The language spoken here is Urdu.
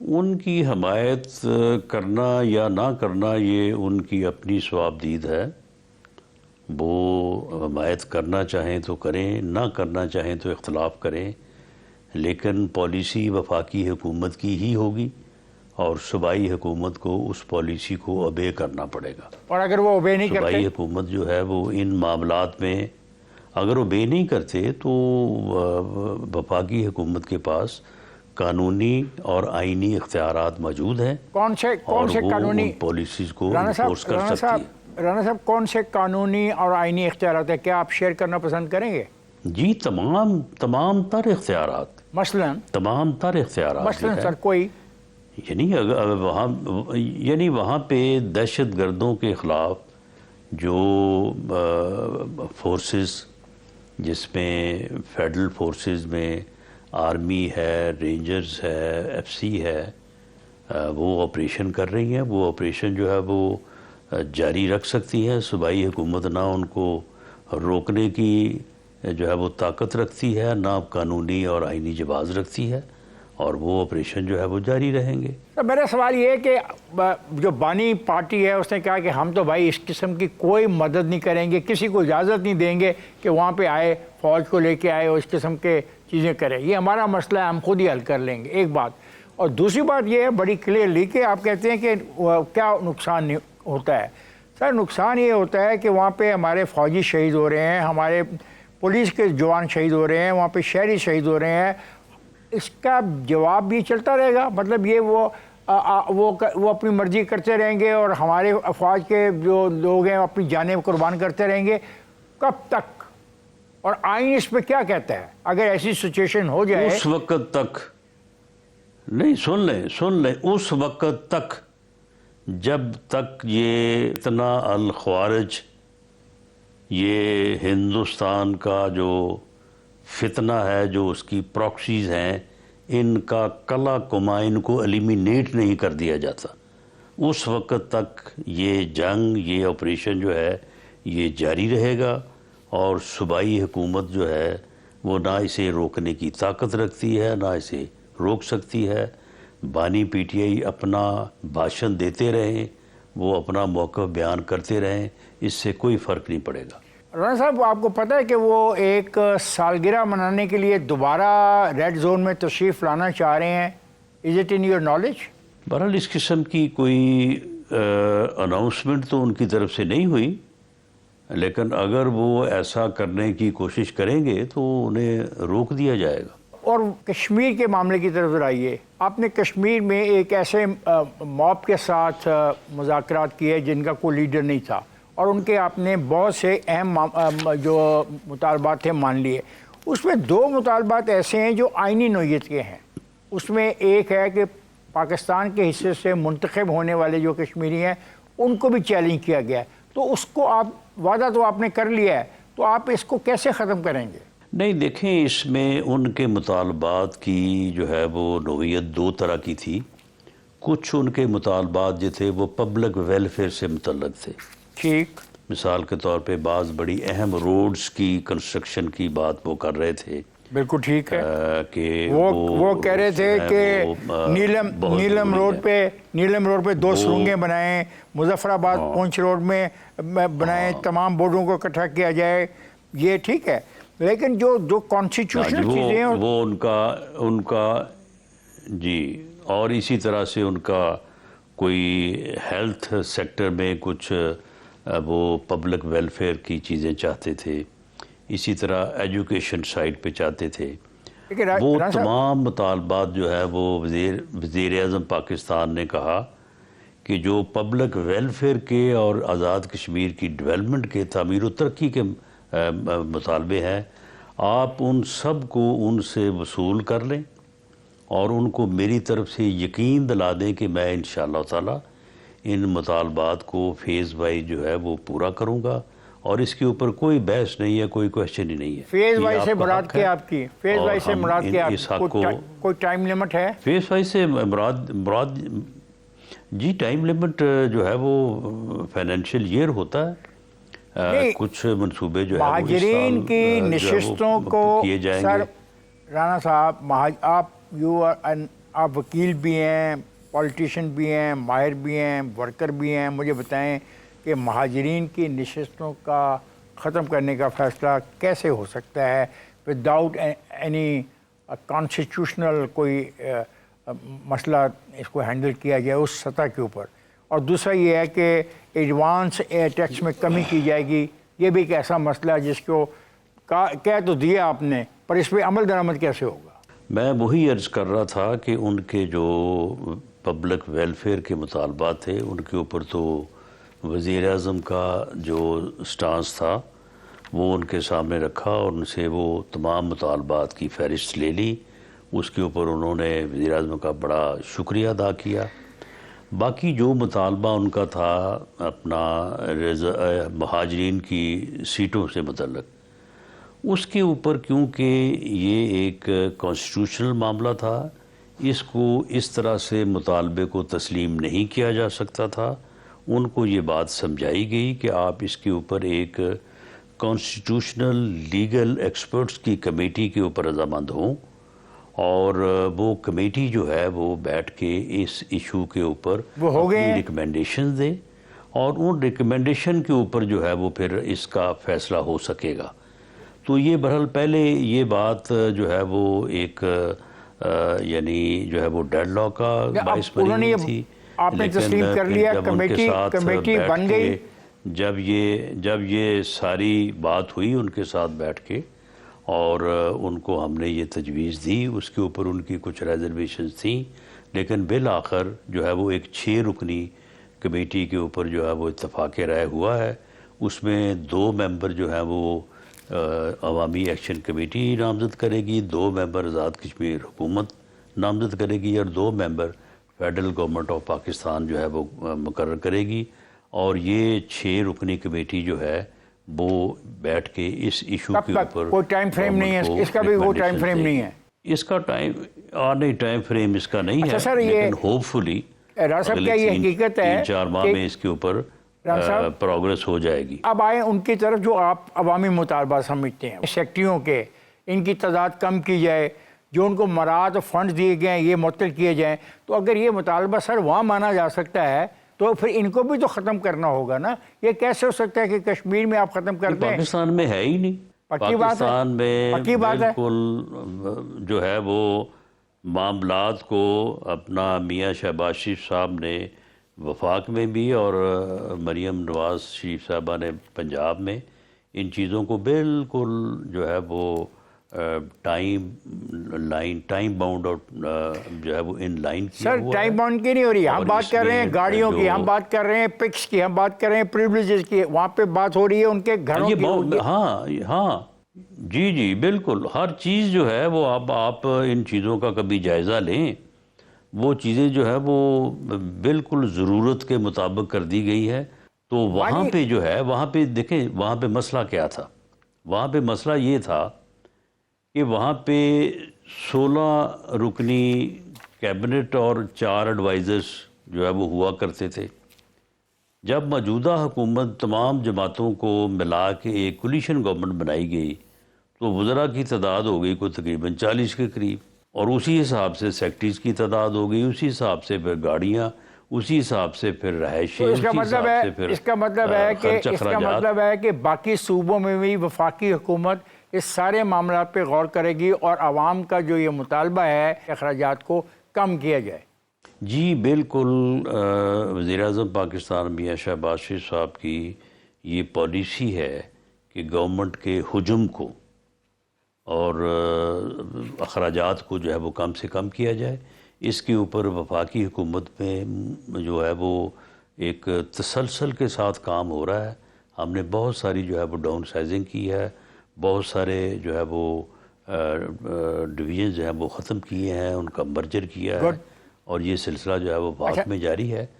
ان کی حمایت کرنا یا نہ کرنا یہ ان کی اپنی ثوابدید ہے. وہ حمایت کرنا چاہیں تو کریں، نہ کرنا چاہیں تو اختلاف کریں، لیکن پالیسی وفاقی حکومت کی ہی ہوگی اور صوبائی حکومت کو اس پالیسی کو اوبے کرنا پڑے گا. اور اگر وہ اوبے نہیں کرتے، صوبائی حکومت جو ہے وہ ان معاملات میں اگر اوبے نہیں کرتے تو وفاقی حکومت کے پاس قانونی اور آئینی اختیارات موجود ہیں کون سے قانونی ان پالیسیز کو انفورس کر سکتی ہے. رانا صاحب کون سے قانونی اور آئینی اختیارات ہیں؟ کیا آپ شیئر کرنا پسند کریں گے؟ جی تمام تر اختیارات، تمام تر اختیارات مثلاً سر کوئی یعنی وہاں پہ دہشت گردوں کے خلاف جو فورسز، جس میں فیڈرل فورسز میں آرمی ہے، رینجرز ہے، ایف سی ہے، وہ آپریشن کر رہی ہیں. وہ آپریشن جو ہے وہ جاری رکھ سکتی ہے. صوبائی حکومت نہ ان کو روکنے کی جو ہے وہ طاقت رکھتی ہے، نہ قانونی اور آئینی جواز رکھتی ہے، اور وہ آپریشن جو ہے وہ جاری رہیں گے. میرا سوال یہ ہے کہ جو بانی پارٹی ہے اس نے کہا کہ ہم تو بھائی اس قسم کی کوئی مدد نہیں کریں گے، کسی کو اجازت نہیں دیں گے کہ وہاں پہ آئے، فوج کو لے کے آئے اور اس قسم کے چیزیں کرے، یہ ہمارا مسئلہ ہے، ہم خود ہی حل کر لیں گے. ایک بات. اور دوسری بات یہ ہے بڑی کلیئرلی کہ آپ کہتے ہیں کہ کیا نقصان ہوتا ہے. سر نقصان یہ ہوتا ہے کہ وہاں پہ ہمارے فوجی شہید ہو رہے ہیں، ہمارے پولیس کے جوان شہید ہو رہے ہیں، وہاں پہ شہری شہید ہو رہے ہیں. اس کا جواب بھی چلتا رہے گا؟ مطلب یہ وہ اپنی مرضی کرتے رہیں گے اور ہمارے افواج کے جو لوگ ہیں اپنی جانیں قربان کرتے رہیں گے؟ کب تک؟ اور آئین اس پہ کیا کہتا ہے اگر ایسی سچویشن ہو جائے؟ اس وقت تک نہیں، سن لیں اس وقت تک جب تک یہ فتنہ الخوارج، یہ ہندوستان کا جو فتنہ ہے، جو اس کی پراکسیز ہیں، ان کا کلا کمائن کو ایلیمینیٹ نہیں کر دیا جاتا، اس وقت تک یہ جنگ، یہ آپریشن جو ہے یہ جاری رہے گا. اور صوبائی حکومت جو ہے وہ نہ اسے روکنے کی طاقت رکھتی ہے، نہ اسے روک سکتی ہے. بانی پی ٹی آئی اپنا بھاشن دیتے رہیں، وہ اپنا موقف بیان کرتے رہیں، اس سے کوئی فرق نہیں پڑے گا. رانا صاحب آپ کو پتہ ہے کہ وہ ایک سالگرہ منانے کے لیے دوبارہ ریڈ زون میں تشریف لانا چاہ رہے ہیں. Is it in your knowledge? بہرحال اس قسم کی کوئی اناؤنسمنٹ تو ان کی طرف سے نہیں ہوئی، لیکن اگر وہ ایسا کرنے کی کوشش کریں گے تو انہیں روک دیا جائے گا. اور کشمیر کے معاملے کی طرف ذرا آئیے. آپ نے کشمیر میں ایک ایسے موب کے ساتھ مذاکرات کیے جن کا کوئی لیڈر نہیں تھا، اور ان کے آپ نے بہت سے اہم جو مطالبات تھے مان لیے. اس میں دو مطالبات ایسے ہیں جو آئینی نوعیت کے ہیں. اس میں ایک ہے کہ پاکستان کے حصے سے منتخب ہونے والے جو کشمیری ہیں ان کو بھی چیلنج کیا گیا ہے. تو اس کو آپ وعدہ تو آپ نے کر لیا ہے، تو آپ اس کو کیسے ختم کریں گے؟ نہیں دیکھیں، اس میں ان کے مطالبات کی جو ہے وہ نوعیت دو طرح کی تھی. کچھ ان کے مطالبات جو تھے وہ پبلک ویلفیئر سے متعلق تھے. ٹھیک. مثال کے طور پہ بعض بڑی اہم روڈز کی کنسٹرکشن کی بات وہ کر رہے تھے. بالکل ٹھیک ہے. کہ وہ کہہ رہے تھے کہ نیلم روڈ پہ 2 سرنگیں بنائیں، مظفر آباد پونچھ روڈ میں بنائیں، تمام بورڈوں کو اکٹھا کیا جائے. یہ ٹھیک ہے، لیکن جو کانسٹیٹیوشنل چیزیں ہیں وہ ان کا جی. اور اسی طرح سے ان کا کوئی ہیلتھ سیکٹر میں کچھ وہ پبلک ویلفیئر کی چیزیں چاہتے تھے، اسی طرح ایجوکیشن سائٹ پہ چاہتے تھے. وہ تمام مطالبات جو ہے وہ وزیر اعظم پاکستان نے کہا کہ جو پبلک ویلفیئر کے اور آزاد کشمیر کی ڈیولپمنٹ کے، تعمیر و ترقی کے مطالبے ہیں، آپ ان سب کو ان سے وصول کر لیں اور ان کو میری طرف سے یقین دلا دیں کہ میں انشاءاللہ تعالی ان مطالبات کو فیز وائز جو ہے وہ پورا کروں گا، اور اس کے اوپر کوئی بحث نہیں ہے، کوئی کوشچن ہی نہیں ہے. فیز وائز سے مراد کیا آپ کی؟ فیز وائز سے مراد کیا؟ کوئی ٹائم لیمٹ ہے؟ فیز وائز سے مراد جی ٹائم لیمٹ جو ہے وہ فائنینشیل ایئر ہوتا ہے. کچھ منصوبے جو ہے مہاجرین کی نشستوں کو کیے جائیں سر گے. رانا صاحب، آپ یو آر آپ وکیل بھی ہیں، پولیٹیشین بھی ہیں، ماہر بھی ہیں، ورکر بھی ہیں، مجھے بتائیں کہ مہاجرین کی نشستوں کا ختم کرنے کا فیصلہ کیسے ہو سکتا ہے وداؤٹ اینی کانسٹیٹیوشنل کوئی مسئلہ اس کو ہینڈل کیا جائے اس سطح کے اوپر؟ اور دوسرا یہ ہے کہ ایڈوانس ٹیکس میں کمی کی جائے گی، یہ بھی ایک ایسا مسئلہ ہے جس کو کہہ تو دیا آپ نے، پر اس پہ عمل درآمد کیسے ہوگا؟ میں وہی عرض کر رہا تھا کہ ان کے جو پبلک ویلفیئر کے مطالبات تھے ان کے اوپر تو وزیر اعظم کا جو سٹانس تھا وہ ان کے سامنے رکھا اور ان سے وہ تمام مطالبات کی فہرست لے لی. اس کے اوپر انہوں نے وزیر اعظم کا بڑا شکریہ ادا کیا. باقی جو مطالبہ ان کا تھا اپنا مہاجرین کی سیٹوں سے متعلق، اس کے اوپر کیونکہ یہ ایک کانسٹیٹیوشنل معاملہ تھا، اس کو اس طرح سے مطالبے کو تسلیم نہیں کیا جا سکتا تھا. ان کو یہ بات سمجھائی گئی کہ آپ اس کے اوپر ایک کانسٹیٹیوشنل لیگل ایکسپرٹس کی کمیٹی کے اوپر رضامند ہوں اور وہ کمیٹی جو ہے وہ بیٹھ کے اس ایشو کے اوپر اپنی ریکمنڈیشن دیں اور ان ریکمنڈیشن کے اوپر جو ہے وہ پھر اس کا فیصلہ ہو سکے گا. تو یہ بہرحال پہلے یہ بات جو ہے وہ ایک یعنی جو ہے وہ ڈیڈ لاک کا باعث بنی ہوئی تھی. آپ نے تسلیم کر لیا، کمیٹی بن گئی. جب یہ ساری بات ہوئی ان کے ساتھ بیٹھ کے اور ان کو ہم نے یہ تجویز دی، اس کے اوپر ان کی کچھ ریزرویشنز تھیں، لیکن بالآخر جو ہے وہ ایک 6 رکنی کمیٹی کے اوپر جو ہے وہ اتفاق رائے ہوا ہے. اس میں 2 ممبر جو ہیں وہ عوامی ایکشن کمیٹی نامزد کرے گی، 2 ممبر آزاد کشمیر حکومت نامزد کرے گی اور 2 ممبر فیڈرل گورنمنٹ آف پاکستان جو ہے وہ مقرر کرے گی. اور یہ 6 رکنی کمیٹی جو ہے وہ بیٹھ کے اس ایشو کے اوپر کوئی ٹائم فریم نہیں ہے، اس کا بھی وہ ٹائم فریم نہیں ہے، اس کا ٹائم فریم اس کا نہیں ہے، لیکن ہوپ فلی اگلے 3-4 ماہ میں اس کے اوپر پروگرس ہو جائے گی. اب آئیں ان کی طرف جو آپ عوامی مطالبہ سمجھتے ہیں سیکٹریوں کے، ان کی تعداد کم کی جائے، جو ان کو مراعات فنڈ دیے گئے ہیں یہ معطل کیے جائیں. تو اگر یہ مطالبہ سر وہاں مانا جا سکتا ہے تو پھر ان کو بھی تو ختم کرنا ہوگا نا. یہ کیسے ہو سکتا ہے کہ کشمیر میں آپ ختم کر دیں؟ پاکستان میں ہے ہی نہیں. پاکستان میں بالکل جو ہے وہ معاملات کو اپنا میاں شہباز شریف صاحب نے وفاق میں بھی اور مریم نواز شریف صاحبہ نے پنجاب میں ان چیزوں کو بالکل جو ہے وہ ٹائم باؤنڈ اور جو ہے وہ ان لائن کیا سر. ٹائم باؤنڈ کی نہیں ہو رہی، ہم بات کر رہے ہیں گاڑیوں کی، ہم بات کر رہے ہیں پکس کی، ہم بات کر رہے ہیں پریویلیجز کی، وہاں پہ بات ہو رہی ہے ان کے گھروں کی. ہاں جی بالکل. ہر چیز جو ہے وہ آپ ان چیزوں کا کبھی جائزہ لیں. وہ چیزیں جو ہے وہ بالکل ضرورت کے مطابق کر دی گئی ہے. تو وہاں پہ جو ہے وہاں پہ دیکھیں وہاں پہ مسئلہ کیا تھا. وہاں پہ مسئلہ یہ تھا کہ وہاں پہ 16 رکنی کیبنٹ اور 4 ایڈوائزرز جو ہے وہ ہوا کرتے تھے. جب موجودہ حکومت تمام جماعتوں کو ملا کے ایک کولیشن گورنمنٹ بنائی گئی تو وزراء کی تعداد ہو گئی کوئی تقریباً 40 کے قریب، اور اسی حساب سے سیکٹریز کی تعداد ہو گئی، اسی حساب سے پھر گاڑیاں، اسی حساب سے پھر رہائشیں. اس کا مطلب ہے کہ باقی صوبوں میں بھی وفاقی حکومت اس سارے معاملات پہ غور کرے گی اور عوام کا جو یہ مطالبہ ہے اخراجات کو کم کیا جائے. جی بالکل. وزیر اعظم پاکستان میاں شہباز شریف صاحب کی یہ پالیسی ہے کہ گورنمنٹ کے حجم کو اور اخراجات کو جو ہے وہ کم سے کم کیا جائے. اس کے اوپر وفاقی حکومت میں جو ہے وہ ایک تسلسل کے ساتھ کام ہو رہا ہے. ہم نے بہت ساری جو ہے وہ ڈاؤن سائزنگ کی ہے، بہت سارے جو ہے وہ ڈویژن جو ہیں وہ ختم کیے ہیں، ان کا مرجر کیا ہے، اور یہ سلسلہ جو ہے وہ بعد میں جاری ہے.